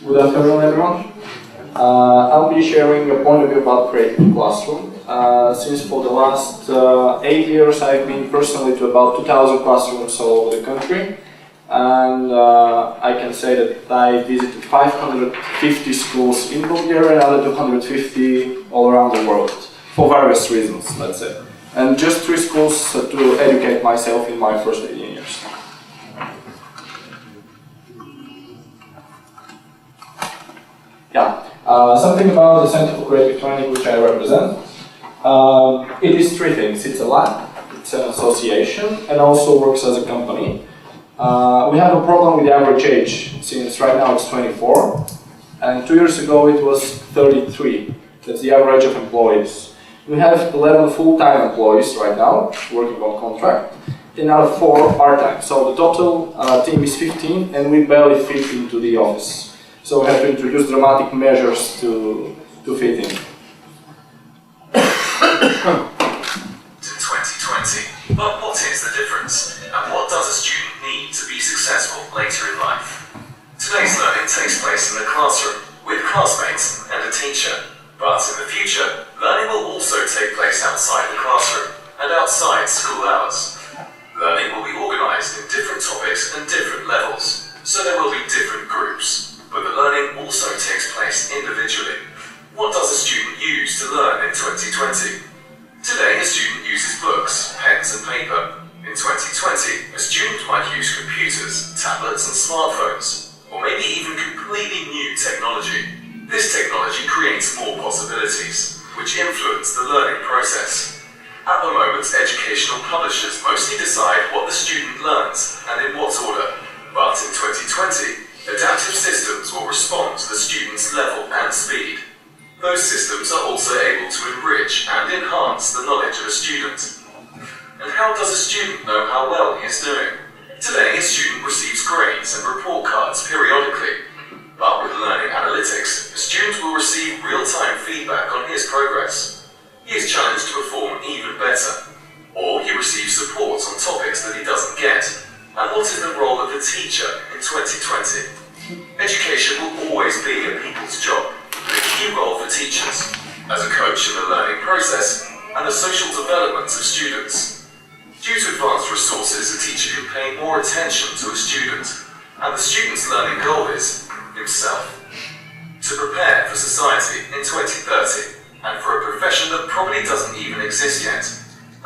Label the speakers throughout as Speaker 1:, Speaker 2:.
Speaker 1: Good afternoon, everyone. I'll be sharing a point of view about creating a classroom. Since for the last 8 years I've been personally to about 2,000 classrooms all over the country, and I can say that I visited 550 schools in Bulgaria and another 250 all around the world, for various reasons, let's say. And just 3 schools to educate myself in my first 18 years. Yeah, something about the Center for Creative Training which I represent. It is 3 things. It's a lab, it's an association, and also works as a company. We have a problem with the average age, since right now it's 24, and 2 years ago it was 33. That's the average of employees. We have 11 full-time employees right now, working on contract, and now 4 part-time. So the total team is 15, and we barely fit into the office. So we have to introduce dramatic measures to fit in.
Speaker 2: To 2020. But what is the difference? And what does a student need to be successful later in life? Today's learning takes place in the classroom, with classmates and a teacher. But in the future, learning will also take place outside the classroom and outside school hours. Learning will be organised in different topics and different levels, so there will be different groups. But the learning also takes place individually. What does a student use to learn in 2020? Today, a student uses books, pens and paper. In 2020, a student might use computers, tablets and smartphones, or maybe even completely new technology. This technology creates more possibilities, which influence the learning process. At the moment, educational publishers mostly decide what the student learns and in what order. But in 2020, adaptive systems will respond to the student's level and speed. Those systems are also able to enrich and enhance the knowledge of a student. And how does a student know how well he is doing? Today, a student receives grades and report cards periodically. But with learning analytics, a student will receive real-time feedback on his progress. He is challenged to perform even better. Or he receives support on topics that he doesn't get. And what is the role of the teacher in 2020? Education will always be a people's job, with a key role for teachers, as a coach in the learning process and the social development of students. Due to advanced resources, a teacher can pay more attention to a student, and the student's learning goal is himself. To prepare for society in 2030, and for a profession that probably doesn't even exist yet.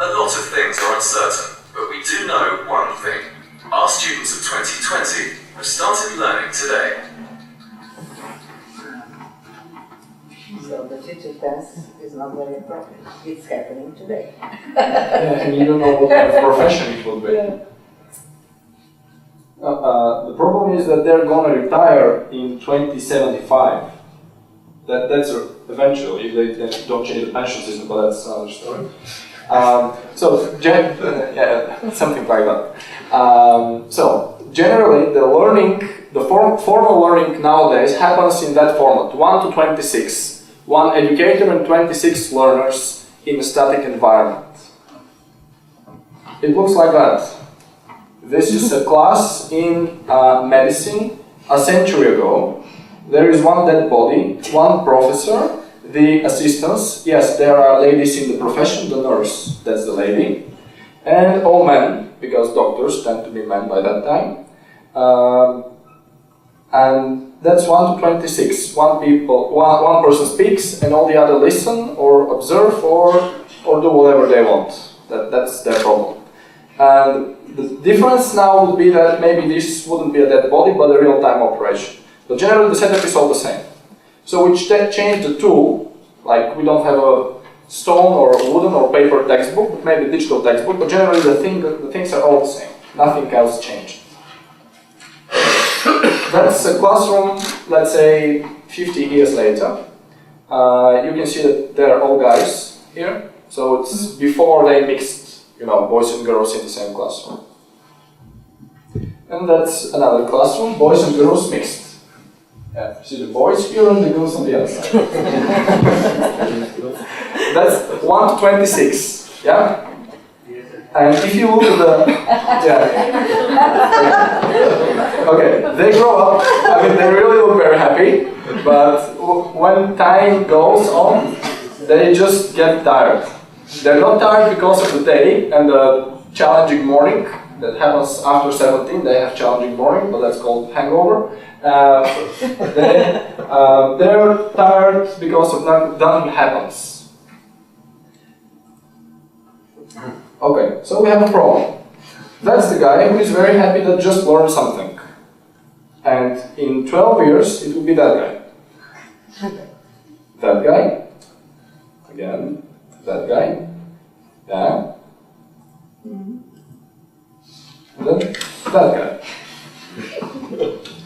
Speaker 2: A lot of things are uncertain, but we do know one thing. Our students of 2020 have started learning today.
Speaker 3: So the future tense is not very appropriate. It's happening today.
Speaker 1: Yeah, and you don't know what kind of profession it will be.
Speaker 3: Yeah.
Speaker 1: The problem is that they're going to retire in 2075. That's eventually, if they don't change the pension system, but that's another story. Yeah, something like that. So generally, the learning, the formal learning nowadays happens in that format: 1 to 26. 1 educator and 26 learners in a static environment. It looks like that. This is a class in medicine a century ago. There is 1 dead body, 1 professor, the assistants. Yes, there are ladies in the profession, the nurse, that's the lady, and all men, because doctors tend to be men by that time. And that's 1 to 26. One person speaks, and all the other listen or observe or do whatever they want. That's their problem. And the difference now would be that maybe this wouldn't be a dead body, but a real-time operation. But generally, the setup is all the same. So we change the tool. Like, we don't have a stone or wooden or paper textbook, but maybe digital textbook. But generally, the things are all the same. Nothing else changed. That's a classroom, let's say, 50 years later. You can see that they're all guys here. So it's before they mixed, boys and girls in the same classroom. And that's another classroom, boys and girls mixed. Yeah, see the boys here and the girls on the other side. That's 1 to 26, yeah? And if you look at the, okay, they grow up, they really look very happy. happy, but when time goes on, they just get tired. They're not tired because of the day and the challenging morning that happens after 17. They have challenging morning, but that's called hangover. They're tired because of nothing happens. Okay, so we have a problem. That's the guy who is very happy that just learned something. And in 12 years, it will be that guy. That guy. Again. That guy. Yeah. And then that guy.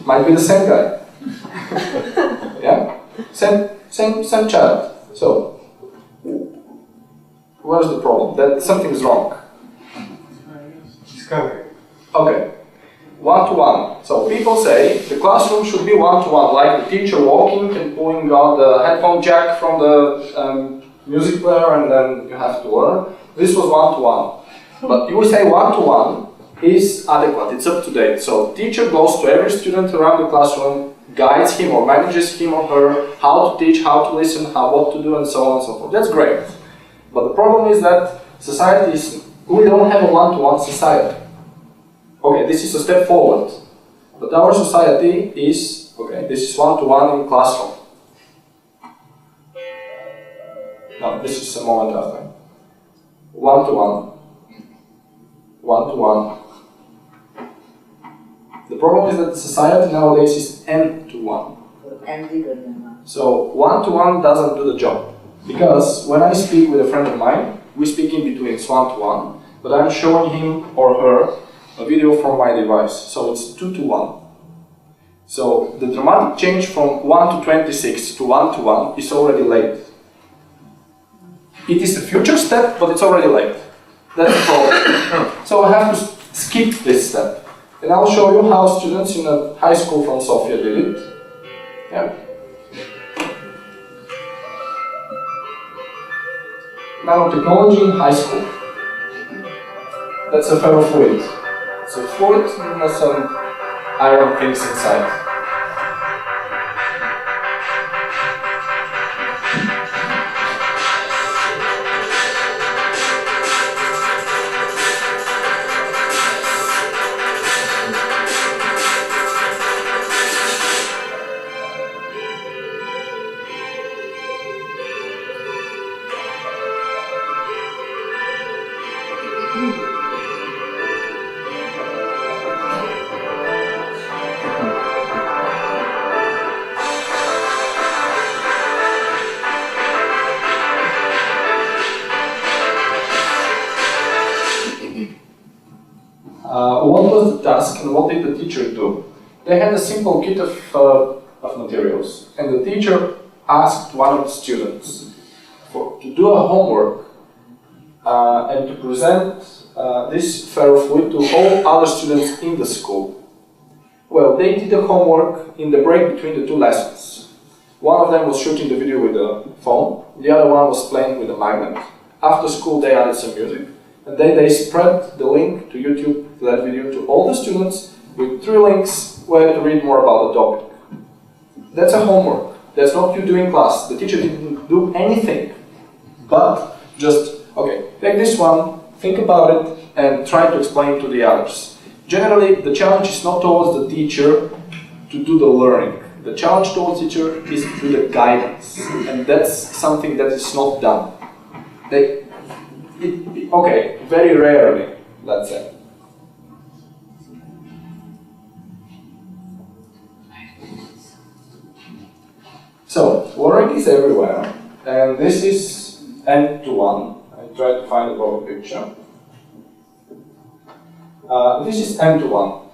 Speaker 1: Might be the same guy. Yeah? Same child. So, where's the problem? That something is wrong.
Speaker 4: Discovery.
Speaker 1: Okay. One-to-one. So people say the classroom should be one-to-one, like the teacher walking and pulling out the headphone jack from the music player, and then you have to learn. This was one-to-one. But you will say one-to-one is adequate, it's up to date. So teacher goes to every student around the classroom, guides him or manages him or her how to teach, how to listen, what to do, and so on and so forth. That's great. But the problem is that we don't have a one-to-one society. Okay, this is a step forward. But our society is, okay, this is one-to-one in classroom. No, this is a moment after. One-to-one. One-to-one. The problem is that the society nowadays is N-to-1. So one-to-one doesn't do the job. Because when I speak with a friend of mine, we speak in between, it's one-to-one, but I'm showing him or her a video from my device, so it's 2-to-1. So the dramatic change from 1 to 26 to 1-to-1 is already late. It is a future step, but it's already late. That's the problem. So I have to skip this step. And I'll show you how students in a high school from Sofia did it. Yeah. Nanotechnology in high school. That's a ferrofluid. It's a fluid with some iron things inside. What was the task and what did the teacher do? They had a simple kit of materials, and the teacher asked one of the students to do a homework and to present this ferrofluid to all other students in the school. Well, they did the homework in the break between the two lessons. One of them was shooting the video with a phone, the other one was playing with a magnet. After school they added some music, and then they spread the link to YouTube, to that video, to all the students with 3 links where to read more about the topic. That's a homework. That's not you doing class. The teacher didn't do anything, but just, okay, take this one, think about it, and try to explain to the others. Generally, the challenge is not towards the teacher to do the learning. The challenge towards the teacher is to do the guidance, and that's something that is not done. Okay, very rarely, let's say. So, learning is everywhere, and this is N-to-1. I try to find a proper picture. This is N-to-1.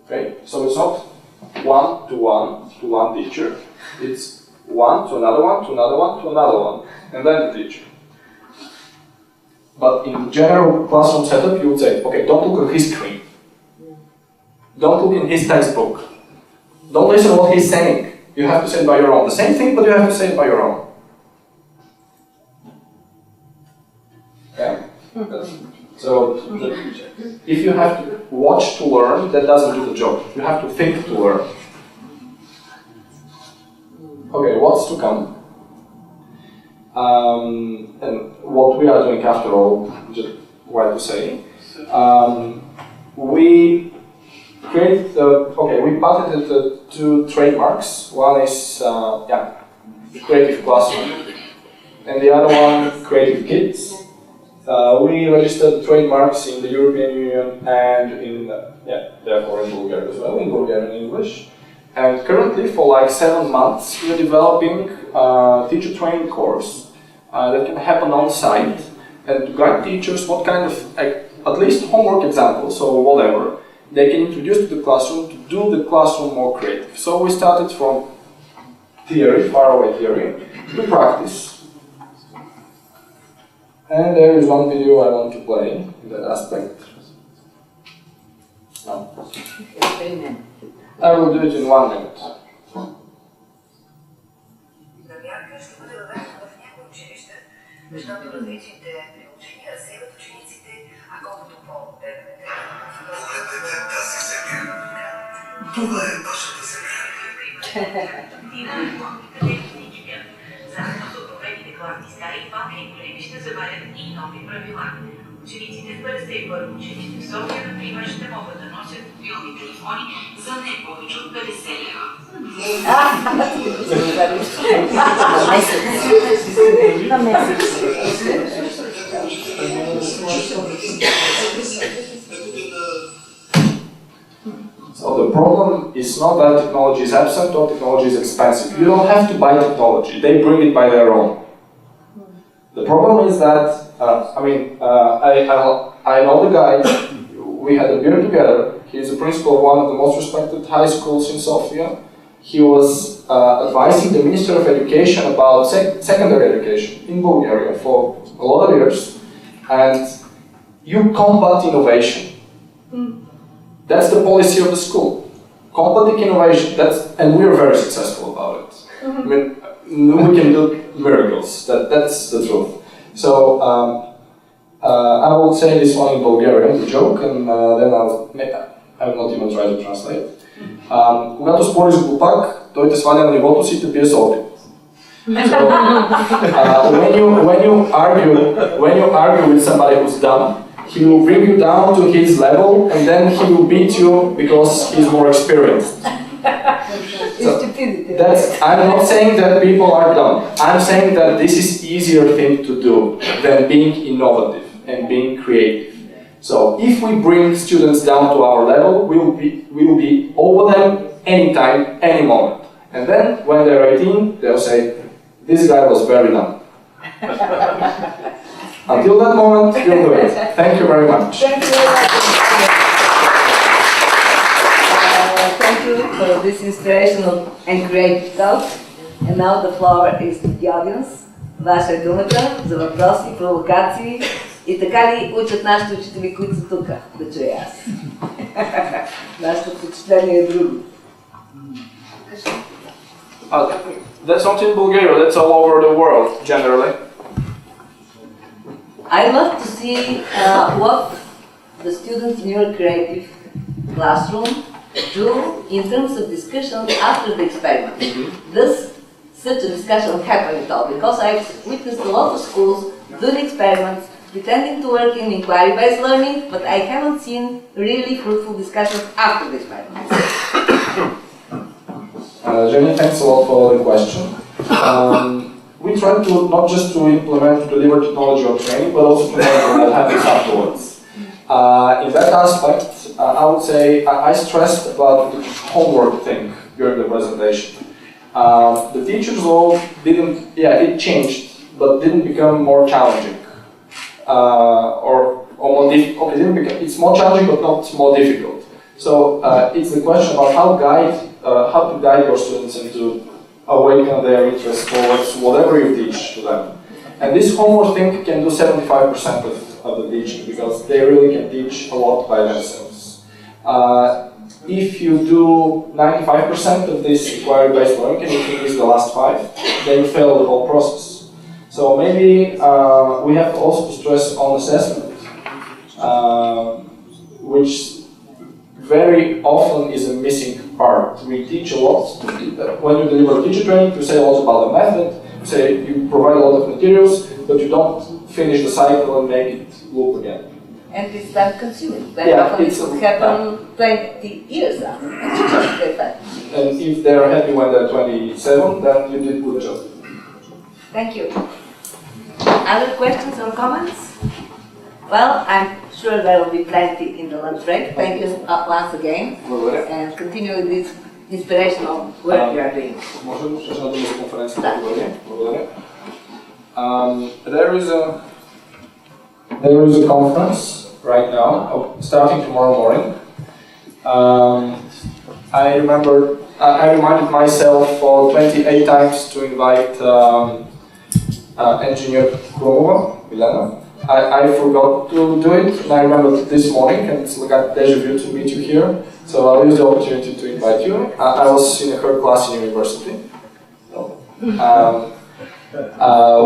Speaker 1: Okay, so it's not 1-to-1 to one teacher. It's 1 to another one, to another one, to another one, and then the teacher. But in general classroom setup, you would say, okay, don't look at his screen. Don't look in his textbook. Don't listen to what he's saying. You have to say it by your own. The same thing, but you have to say it by your own. Okay? So, if you have to watch to learn, that doesn't do the job. You have to think to learn. okay, what's to come? And what we are doing after all, just what to say. We created, we patented 2 trademarks. One is, Creative Classroom, and the other one, Creative Kids. We registered trademarks in the European Union and in, therefore in Bulgaria as well, in Bulgarian and English. And currently, for like 7 months, we are developing a teacher training course that can happen on site and to guide teachers what kind of, at least homework examples, or whatever, they can introduce to the classroom to do the classroom more creative. So we started from theory, faraway theory, to practice. And there is one video I want to play in that aspect. No. I will do it in 1 minute.
Speaker 4: Защото различните приложения разсейват учениците, а колкото по-модерните...
Speaker 2: Погледнете тази земя. Това е вашата земя.
Speaker 4: Заедно с обновените класни стаи, малки и големи ще заварят и нови правила. Учениците в 51 училище в София, например, ще могат да носят мобилни телефони за не повече от 50 лева.
Speaker 1: So the problem is not that technology is absent or technology is expensive. You don't have to buy technology. They bring it by their own. The problem is that, I know the guy. We had a beer together. He's a principal of one of the most respected high schools in Sofia. He was advising the Minister of Education about secondary education in Bulgaria for a lot of years. And you combat innovation. That's the policy of the school. Combating innovation, and we are very successful about it. I mean, we can do miracles, that's the truth. So, I will say this one in Bulgarian, the joke, and then I will not even try to translate. Когато спориш с глупак, той те сваля на нивото си и те бие с опит. So, when you argue with somebody who's dumb, he will bring you down to his level, and then he will beat you because he's more experienced. So I'm not saying that people are dumb. I'm saying that this is easier thing to do than being innovative and being creative. So if we bring students down to our level, we will be over them anytime, any moment. And then when they're 18, they'll say, this guy was very dumb. Until that moment, you'll do it. Thank you very much.
Speaker 3: Thank you very much. Thank you for this inspirational and great talk. And now the floor is to the audience. Ваша е думата за въпроси, провокации и така ли учат нашите учители, които са тук, да чуя аз. Нашето впечатление е друго.
Speaker 1: That's not in Bulgaria, that's all over the world, generally.
Speaker 3: I love to see what the students in your creative classroom do in terms of discussion after the experiment. Does such a discussion happen at all? Because I've witnessed a lot of schools doing experiments, pretending to work in inquiry-based learning, but I haven't seen really fruitful discussions after the experiment.
Speaker 1: Jenny, thanks a lot for the question. We try to not just to implement, to deliver technology or training, but also to model habits afterwards. In that aspect, I would say I stressed about the homework thing during the presentation. The teachers all didn't, it changed, but didn't become more challenging. Or more difficult. It's more challenging, but not more difficult. So it's the question about how to guide your students and to awaken their interest towards whatever you teach to them. And this homework thing can do 75% of the teaching, because they really can teach a lot by themselves. If you do 95% of this inquiry-based learning and you finish the last 5, then you fail the whole process. So maybe we have to also stress on assessment, which very often is a missing part. We teach a lot. When you deliver teacher training, you say also about the method. You say you provide a lot of materials, but you don't finish the cycle and make it loop again.
Speaker 3: And it's time consuming. Very
Speaker 1: Yeah,
Speaker 3: often it
Speaker 1: it's
Speaker 3: could happen 20 years after.
Speaker 1: And if they are happy when they're 27, then you did a good job.
Speaker 3: Thank you. Other questions or comments? Well, I'm sure there will be plenty in the lunch break. Thank you once again. And continue with this inspirational work you are doing.
Speaker 1: Може ли ще надължим за конференцията? Благодаря. There is a conference right now, starting tomorrow morning. I reminded myself for 28 times to invite engineer Kromova, Milena. I forgot to do it, and I remembered this morning, and it's like a deja vu to meet you here. So I'll use the opportunity to invite you. I was in her class in university.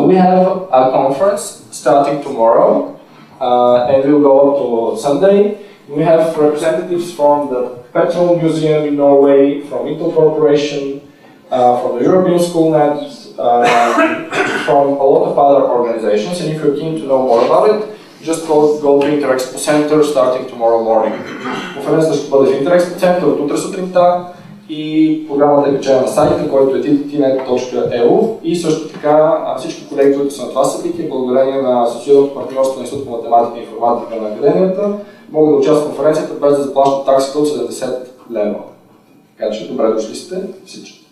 Speaker 1: We have a conference starting tomorrow, and we'll go up to Sunday. We have representatives from the Petrol Museum in Norway, from Intel Corporation, from the European Schoolnet, from a lot of other organizations. And if you're keen to know more about it, just go to Interexpo Center starting tomorrow morning. Конференцията ще бъде в Interexpo Center от утре сутринта и програмата е качена на сайта, който е ttnet.eu, и също така всички колеги, които са на това събитие, благодарение на асоциираното партньорство на Институт по математика и информатика на Академията, могат да участват в конференцията без да заплащат таксата от 70 лева. Така че добре дошли сте всички.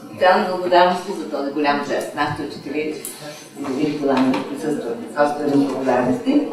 Speaker 3: Специални благодарности за този голям жест. Нашите учители и директора присъстват. Още благодарности.